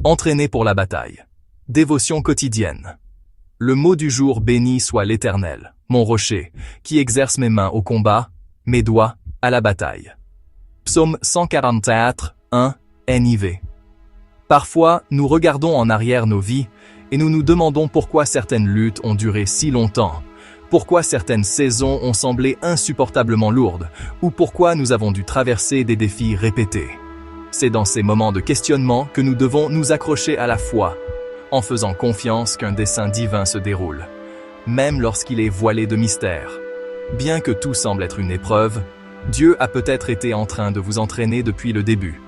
Entraîné pour la bataille. Dévotion quotidienne. Le mot du jour: béni soit l'Éternel, mon rocher, qui exerce mes mains au combat, mes doigts à la bataille. Psaume 144, 1, NIV. Parfois, nous regardons en arrière nos vies et nous nous demandons pourquoi certaines luttes ont duré si longtemps, pourquoi certaines saisons ont semblé insupportablement lourdes, ou pourquoi nous avons dû traverser des défis répétés. C'est dans ces moments de questionnement que nous devons nous accrocher à la foi, en faisant confiance qu'un dessein divin se déroule, même lorsqu'il est voilé de mystère. Bien que tout semble être une épreuve, Dieu a peut-être été en train de vous entraîner depuis le début.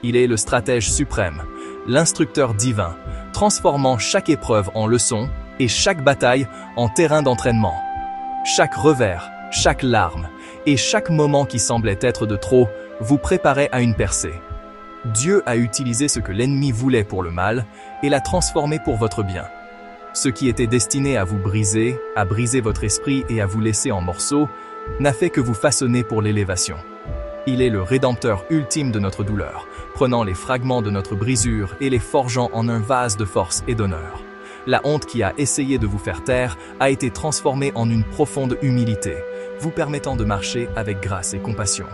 Il est le stratège suprême, l'instructeur divin, transformant chaque épreuve en leçon et chaque bataille en terrain d'entraînement. Chaque revers, chaque larme et chaque moment qui semblait être de trop vous préparait à une percée. Dieu a utilisé ce que l'ennemi voulait pour le mal et l'a transformé pour votre bien. Ce qui était destiné à vous briser, à briser votre esprit et à vous laisser en morceaux, n'a fait que vous façonner pour l'élévation. Il est le rédempteur ultime de notre douleur, prenant les fragments de notre brisure et les forgeant en un vase de force et d'honneur. La honte qui a essayé de vous faire taire a été transformée en une profonde humilité, vous permettant de marcher avec grâce et compassion.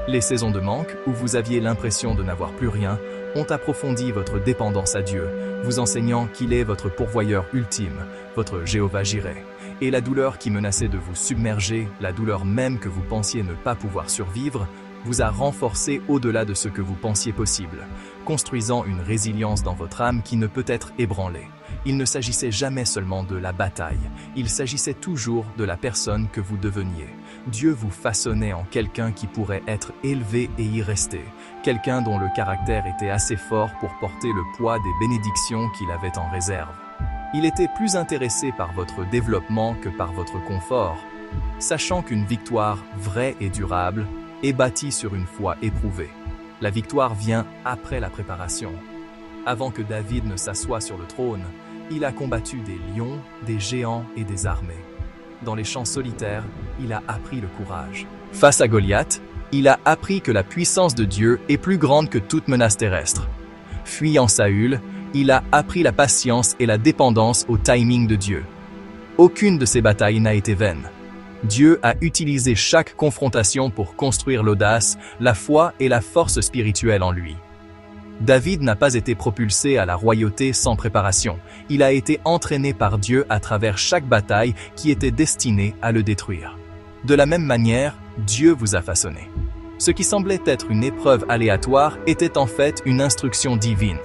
Les saisons de manque, où vous aviez l'impression de n'avoir plus rien, ont approfondi votre dépendance à Dieu, vous enseignant qu'il est votre pourvoyeur ultime, votre Jéhovah Jireh. Et la douleur qui menaçait de vous submerger, la douleur même que vous pensiez ne pas pouvoir survivre, vous a renforcé au-delà de ce que vous pensiez possible, construisant une résilience dans votre âme qui ne peut être ébranlée. Il ne s'agissait jamais seulement de la bataille, il s'agissait toujours de la personne que vous deveniez. Dieu vous façonnait en quelqu'un qui pourrait être élevé et y rester, quelqu'un dont le caractère était assez fort pour porter le poids des bénédictions qu'il avait en réserve. Il était plus intéressé par votre développement que par votre confort, sachant qu'une victoire vraie et durable est bâtie sur une foi éprouvée. La victoire vient après la préparation. Avant que David ne s'assoie sur le trône, il a combattu des lions, des géants et des armées. Dans les champs solitaires, il a appris le courage. Face à Goliath, il a appris que la puissance de Dieu est plus grande que toute menace terrestre. Fuyant Saül, il a appris la patience et la dépendance au timing de Dieu. Aucune de ces batailles n'a été vaine. Dieu a utilisé chaque confrontation pour construire l'audace, la foi et la force spirituelle en lui. David n'a pas été propulsé à la royauté sans préparation. Il a été entraîné par Dieu à travers chaque bataille qui était destinée à le détruire. De la même manière, Dieu vous a façonné. Ce qui semblait être une épreuve aléatoire était en fait une instruction divine.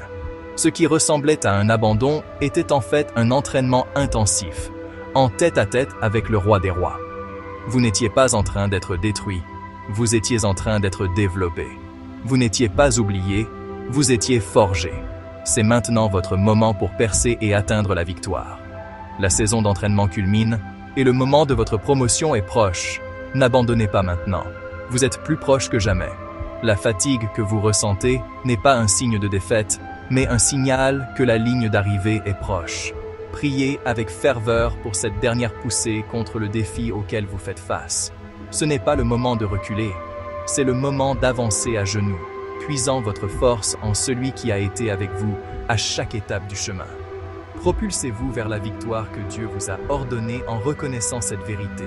Ce qui ressemblait à un abandon était en fait un entraînement intensif, en tête-à-tête avec le roi des rois. Vous n'étiez pas en train d'être détruit, vous étiez en train d'être développé. Vous n'étiez pas oublié, vous étiez forgé. C'est maintenant votre moment pour percer et atteindre la victoire. La saison d'entraînement culmine et le moment de votre promotion est proche. N'abandonnez pas maintenant. Vous êtes plus proche que jamais. La fatigue que vous ressentez n'est pas un signe de défaite, mais un signal que la ligne d'arrivée est proche. Priez avec ferveur pour cette dernière poussée contre le défi auquel vous faites face. Ce n'est pas le moment de reculer, c'est le moment d'avancer à genoux, puisant votre force en celui qui a été avec vous à chaque étape du chemin. Propulsez-vous vers la victoire que Dieu vous a ordonnée en reconnaissant cette vérité.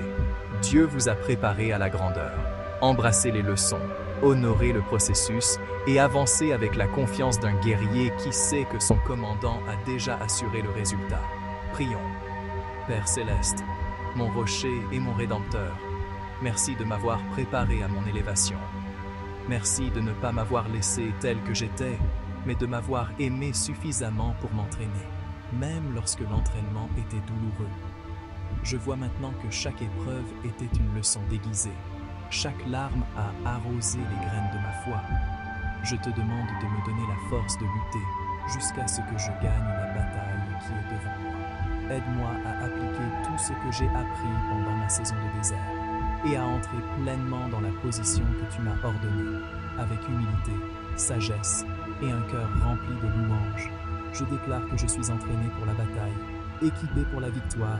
Dieu vous a préparé à la grandeur. Embrassez les leçons, honorez le processus et avancez avec la confiance d'un guerrier qui sait que son commandant a déjà assuré le résultat. Prions. Père céleste, mon rocher et mon rédempteur, merci de m'avoir préparé à mon élévation. Merci de ne pas m'avoir laissé tel que j'étais, mais de m'avoir aimé suffisamment pour m'entraîner, même lorsque l'entraînement était douloureux. Je vois maintenant que chaque épreuve était une leçon déguisée. Chaque larme a arrosé les graines de ma foi. Je te demande de me donner la force de lutter jusqu'à ce que je gagne la bataille qui est devant moi. Aide-moi à appliquer tout ce que j'ai appris pendant ma saison de désert et à entrer pleinement dans la position que tu m'as ordonnée, avec humilité, sagesse et un cœur rempli de louanges. Je déclare que je suis entraîné pour la bataille, équipé pour la victoire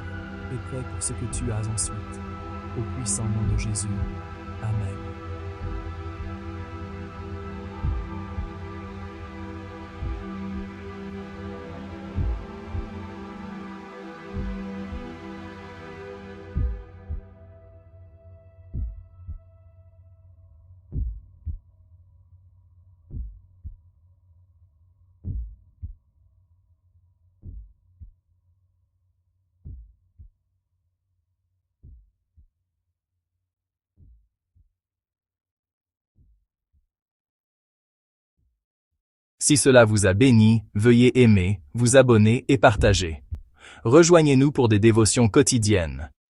et prêt pour ce que tu as ensuite. Au puissant nom de Jésus. Amen. Si cela vous a béni, veuillez aimer, vous abonner et partager. Rejoignez-nous pour des dévotions quotidiennes.